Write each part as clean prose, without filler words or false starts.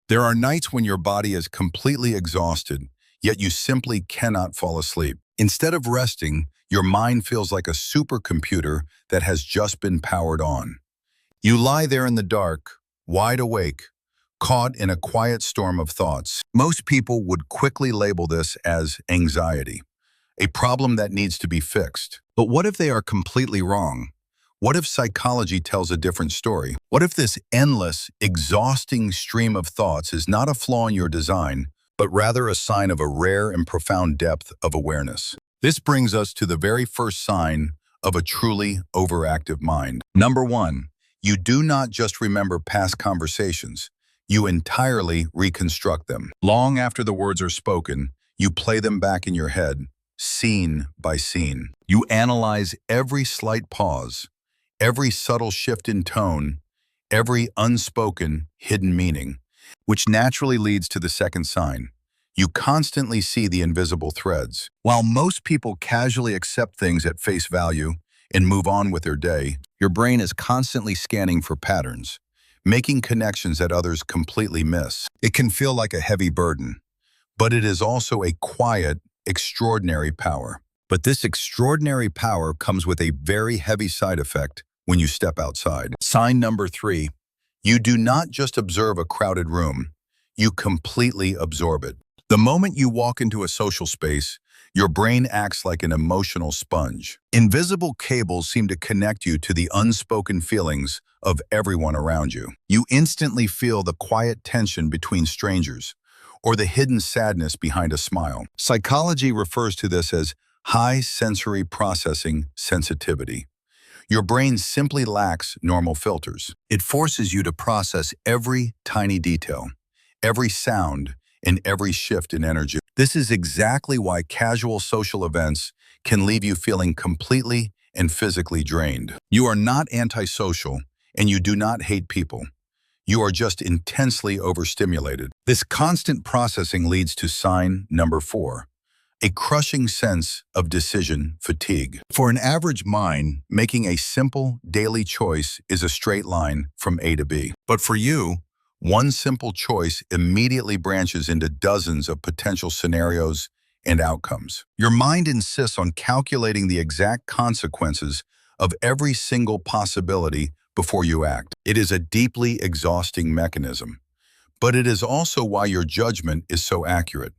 There are nights when your body is completely exhausted, yet you simply cannot fall asleep. Instead of resting, your mind feels like a supercomputer that has just been powered on. You lie there in the dark, wide awake, caught in a quiet storm of thoughts. Most people would quickly label this as anxiety, a problem that needs to be fixed. But what if they are completely wrong? What if psychology tells a different story? What if this endless, exhausting stream of thoughts is not a flaw in your design, but rather a sign of a rare and profound depth of awareness? This brings us to the very first sign of a truly overactive mind. Number 1, you do not just remember past conversations, you entirely reconstruct them. Long after the words are spoken, you play them back in your head, scene by scene. You analyze every slight pause, every subtle shift in tone, every unspoken, hidden meaning, which naturally leads to the second sign. You constantly see the invisible threads. While most people casually accept things at face value and move on with their day, your brain is constantly scanning for patterns, making connections that others completely miss. It can feel like a heavy burden, but it is also a quiet, extraordinary power. But this extraordinary power comes with a very heavy side effect when you step outside. Sign number 3, you do not just observe a crowded room, you completely absorb it. The moment you walk into a social space, your brain acts like an emotional sponge. Invisible cables seem to connect you to the unspoken feelings of everyone around you. You instantly feel the quiet tension between strangers, or the hidden sadness behind a smile. Psychology refers to this as high sensory processing sensitivity. Your brain simply lacks normal filters. It forces you to process every tiny detail, every sound, and every shift in energy. This is exactly why casual social events can leave you feeling completely and physically drained. You are not antisocial, and you do not hate people. You are just intensely overstimulated. This constant processing leads to sign number 4, a crushing sense of decision fatigue. For an average mind, making a simple daily choice is a straight line from A to B. But for you, one simple choice immediately branches into dozens of potential scenarios and outcomes. Your mind insists on calculating the exact consequences of every single possibility before you act. It is a deeply exhausting mechanism, but it is also why your judgment is so accurate.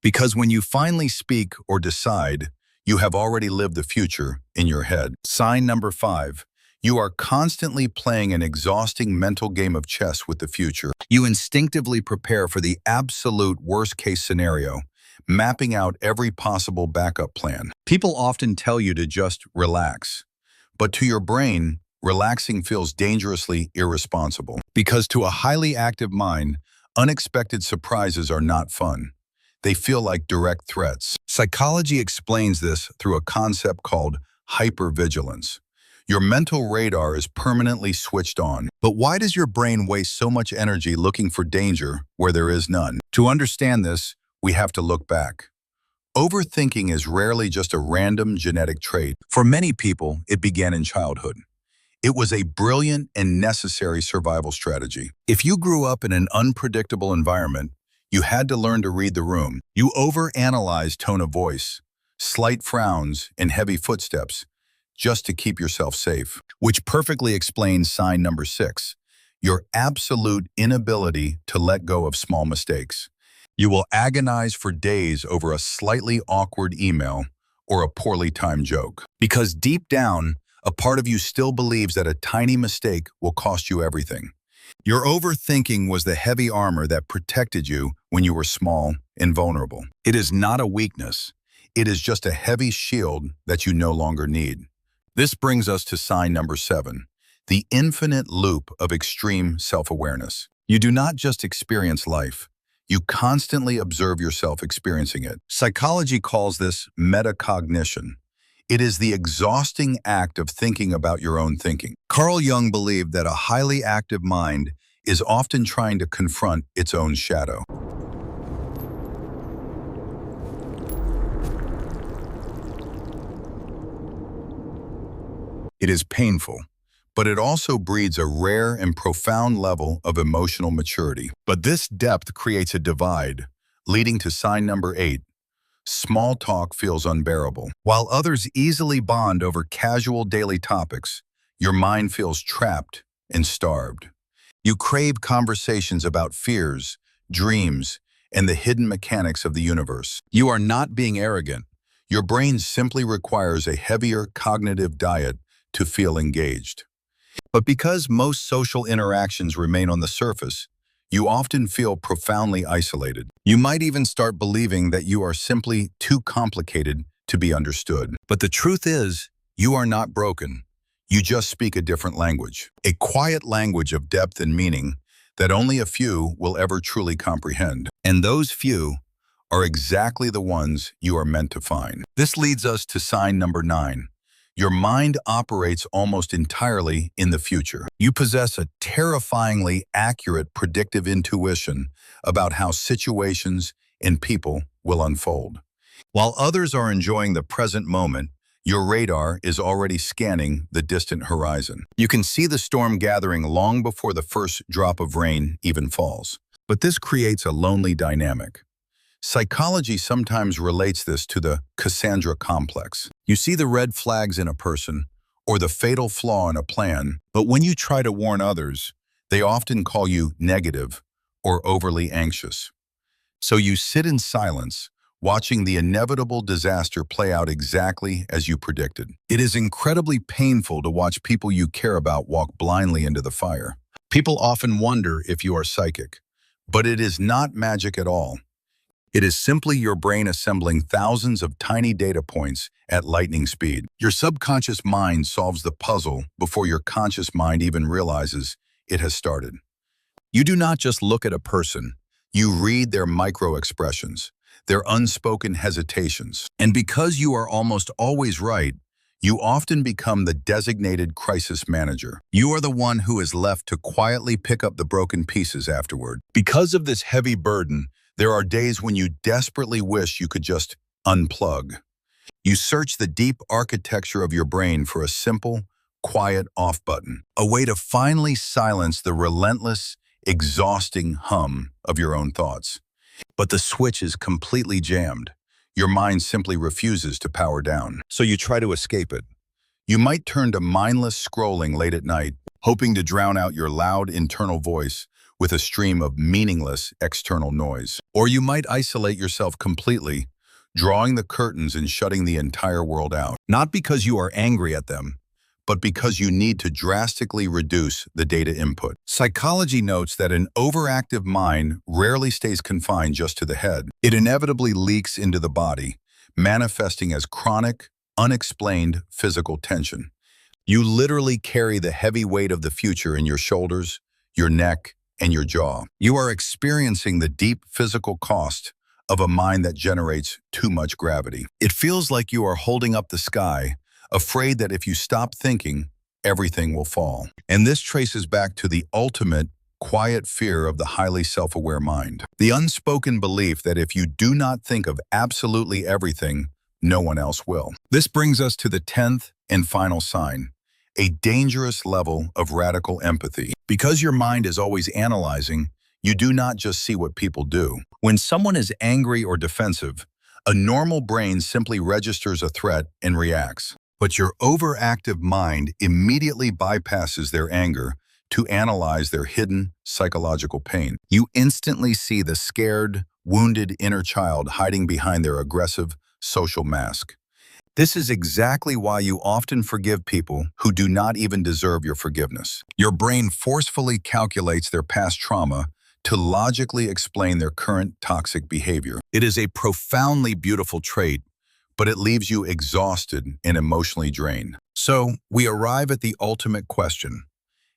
Because when you finally speak or decide, you have already lived the future in your head. Sign number 5. You are constantly playing an exhausting mental game of chess with the future. You instinctively prepare for the absolute worst-case scenario, mapping out every possible backup plan. People often tell you to just relax, but to your brain, relaxing feels dangerously irresponsible. Because to a highly active mind, unexpected surprises are not fun. They feel like direct threats. Psychology explains this through a concept called hypervigilance. Your mental radar is permanently switched on. But why does your brain waste so much energy looking for danger where there is none? To understand this, we have to look back. Overthinking is rarely just a random genetic trait. For many people, it began in childhood. It was a brilliant and necessary survival strategy. If you grew up in an unpredictable environment, you had to learn to read the room. You overanalyzed tone of voice, slight frowns, and heavy footsteps, just to keep yourself safe. Which perfectly explains sign number 6, your absolute inability to let go of small mistakes. You will agonize for days over a slightly awkward email or a poorly timed joke. Because deep down, a part of you still believes that a tiny mistake will cost you everything. Your overthinking was the heavy armor that protected you when you were small and vulnerable. It is not a weakness. It is just a heavy shield that you no longer need. This brings us to sign number 7, the infinite loop of extreme self-awareness. You do not just experience life. You constantly observe yourself experiencing it. Psychology calls this metacognition. It is the exhausting act of thinking about your own thinking. Carl Jung believed that a highly active mind is often trying to confront its own shadow. It is painful, but it also breeds a rare and profound level of emotional maturity. But this depth creates a divide, leading to sign number 8. Small talk feels unbearable. While others easily bond over casual daily topics, your mind feels trapped and starved. You crave conversations about fears, dreams, and the hidden mechanics of the universe. You are not being arrogant. Your brain simply requires a heavier cognitive diet to feel engaged. But because most social interactions remain on the surface, you often feel profoundly isolated. You might even start believing that you are simply too complicated to be understood. But the truth is, you are not broken. You just speak a different language, a quiet language of depth and meaning that only a few will ever truly comprehend. And those few are exactly the ones you are meant to find. This leads us to sign number 9. Your mind operates almost entirely in the future. You possess a terrifyingly accurate predictive intuition about how situations and people will unfold. While others are enjoying the present moment, your radar is already scanning the distant horizon. You can see the storm gathering long before the first drop of rain even falls. But this creates a lonely dynamic. Psychology sometimes relates this to the Cassandra Complex. You see the red flags in a person or the fatal flaw in a plan, but when you try to warn others, they often call you negative or overly anxious. So you sit in silence, watching the inevitable disaster play out exactly as you predicted. It is incredibly painful to watch people you care about walk blindly into the fire. People often wonder if you are psychic, but it is not magic at all. It is simply your brain assembling thousands of tiny data points at lightning speed. Your subconscious mind solves the puzzle before your conscious mind even realizes it has started. You do not just look at a person, you read their micro-expressions, their unspoken hesitations. And because you are almost always right, you often become the designated crisis manager. You are the one who is left to quietly pick up the broken pieces afterward. Because of this heavy burden, there are days when you desperately wish you could just unplug. You search the deep architecture of your brain for a simple, quiet off button, a way to finally silence the relentless, exhausting hum of your own thoughts. But the switch is completely jammed. Your mind simply refuses to power down. So you try to escape it. You might turn to mindless scrolling late at night, hoping to drown out your loud internal voice with a stream of meaningless external noise. Or you might isolate yourself completely, drawing the curtains and shutting the entire world out. Not because you are angry at them, but because you need to drastically reduce the data input. Psychology notes that an overactive mind rarely stays confined just to the head. It inevitably leaks into the body, manifesting as chronic, unexplained physical tension. You literally carry the heavy weight of the future in your shoulders, your neck, and your jaw. You are experiencing the deep physical cost of a mind that generates too much gravity. It feels like you are holding up the sky, afraid that if you stop thinking, everything will fall. And this traces back to the ultimate, quiet fear of the highly self-aware mind. The unspoken belief that if you do not think of absolutely everything, no one else will. This brings us to the 10th and final sign, a dangerous level of radical empathy. Because your mind is always analyzing, you do not just see what people do. When someone is angry or defensive, a normal brain simply registers a threat and reacts. But your overactive mind immediately bypasses their anger to analyze their hidden psychological pain. You instantly see the scared, wounded inner child hiding behind their aggressive social mask. This is exactly why you often forgive people who do not even deserve your forgiveness. Your brain forcefully calculates their past trauma to logically explain their current toxic behavior. It is a profoundly beautiful trait, but it leaves you exhausted and emotionally drained. So, we arrive at the ultimate question.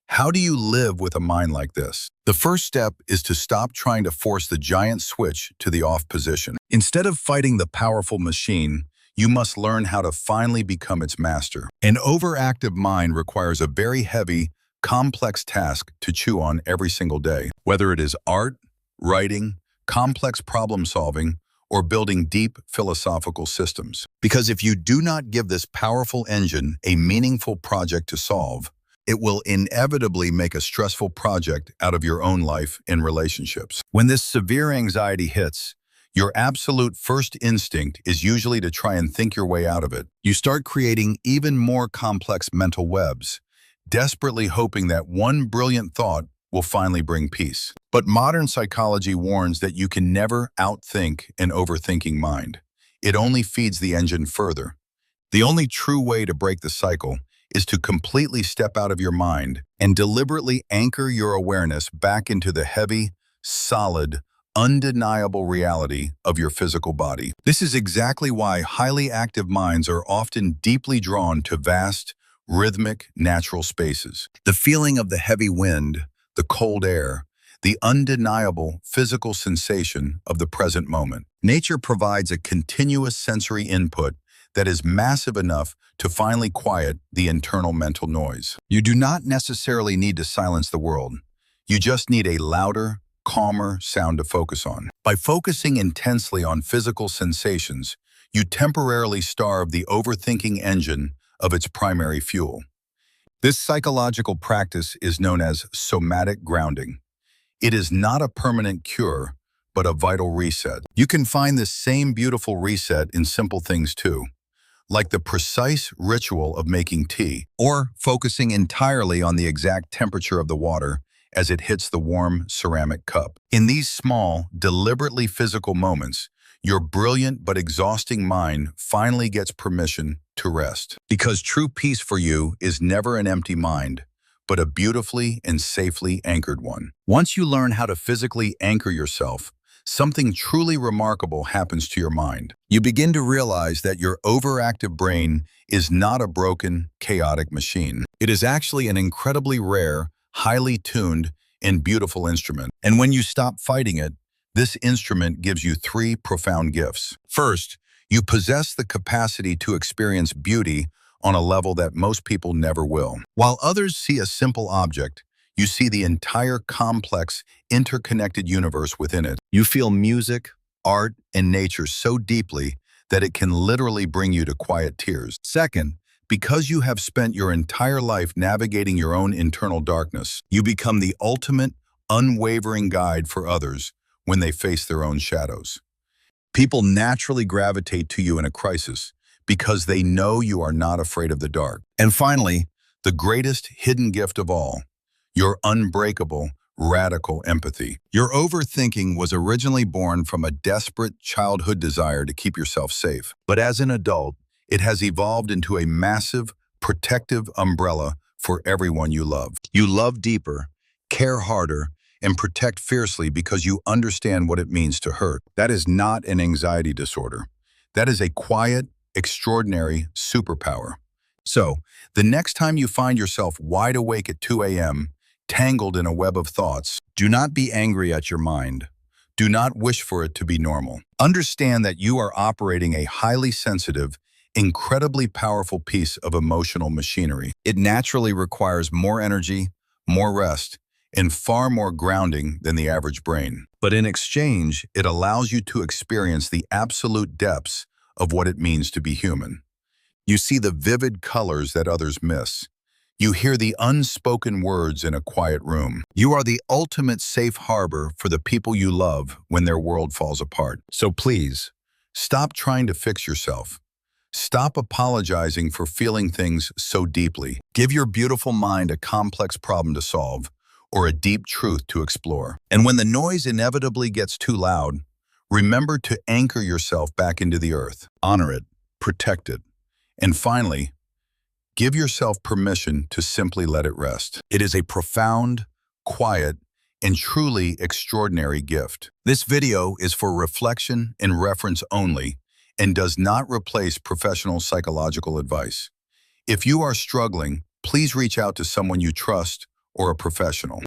How do you live with a mind like this? The first step is to stop trying to force the giant switch to the off position. Instead of fighting the powerful machine, you must learn how to finally become its master. An overactive mind requires a very heavy, complex task to chew on every single day. Whether it is art, writing, complex problem solving, or building deep philosophical systems. Because if you do not give this powerful engine a meaningful project to solve, it will inevitably make a stressful project out of your own life and relationships. When this severe anxiety hits, your absolute first instinct is usually to try and think your way out of it. You start creating even more complex mental webs, desperately hoping that one brilliant thought will finally bring peace. But modern psychology warns that you can never outthink an overthinking mind. It only feeds the engine further. The only true way to break the cycle is to completely step out of your mind and deliberately anchor your awareness back into the heavy, solid, undeniable reality of your physical body. This is exactly why highly active minds are often deeply drawn to vast, rhythmic, natural spaces. The feeling of the heavy wind, the cold air, the undeniable physical sensation of the present moment. Nature provides a continuous sensory input that is massive enough to finally quiet the internal mental noise. You do not necessarily need to silence the world. You just need a louder, calmer sound to focus on. By focusing intensely on physical sensations, you temporarily starve the overthinking engine of its primary fuel. This psychological practice is known as somatic grounding. It is not a permanent cure, but a vital reset. You can find this same beautiful reset in simple things too, like the precise ritual of making tea, or focusing entirely on the exact temperature of the water as it hits the warm ceramic cup. In these small, deliberately physical moments, your brilliant but exhausting mind finally gets permission to rest. Because true peace for you is never an empty mind, but a beautifully and safely anchored one. Once you learn how to physically anchor yourself, something truly remarkable happens to your mind. You begin to realize that your overactive brain is not a broken, chaotic machine. It is actually an incredibly rare, highly tuned, and beautiful instrument. And when you stop fighting it, this instrument gives you three profound gifts. First, you possess the capacity to experience beauty on a level that most people never will. While others see a simple object, you see the entire complex, interconnected universe within it. You feel music, art, and nature so deeply that it can literally bring you to quiet tears. Second, because you have spent your entire life navigating your own internal darkness, you become the ultimate, unwavering guide for others when they face their own shadows. People naturally gravitate to you in a crisis because they know you are not afraid of the dark. And finally, the greatest hidden gift of all, your unbreakable, radical empathy. Your overthinking was originally born from a desperate childhood desire to keep yourself safe. But as an adult, it has evolved into a massive, protective umbrella for everyone you love. You love deeper, care harder, and protect fiercely because you understand what it means to hurt. That is not an anxiety disorder. That is a quiet, extraordinary superpower. So, the next time you find yourself wide awake at 2 a.m., tangled in a web of thoughts, do not be angry at your mind. Do not wish for it to be normal. Understand that you are operating a highly sensitive, incredibly powerful piece of emotional machinery. It naturally requires more energy, more rest, and far more grounding than the average brain. But in exchange, it allows you to experience the absolute depths of what it means to be human. You see the vivid colors that others miss. You hear the unspoken words in a quiet room. You are the ultimate safe harbor for the people you love when their world falls apart. So please, stop trying to fix yourself. Stop apologizing for feeling things so deeply. Give your beautiful mind a complex problem to solve or a deep truth to explore. And when the noise inevitably gets too loud, remember to anchor yourself back into the earth. Honor it, protect it, and finally, give yourself permission to simply let it rest. It is a profound, quiet, and truly extraordinary gift. This video is for reflection and reference only and does not replace professional psychological advice. If you are struggling, please reach out to someone you trust or a professional.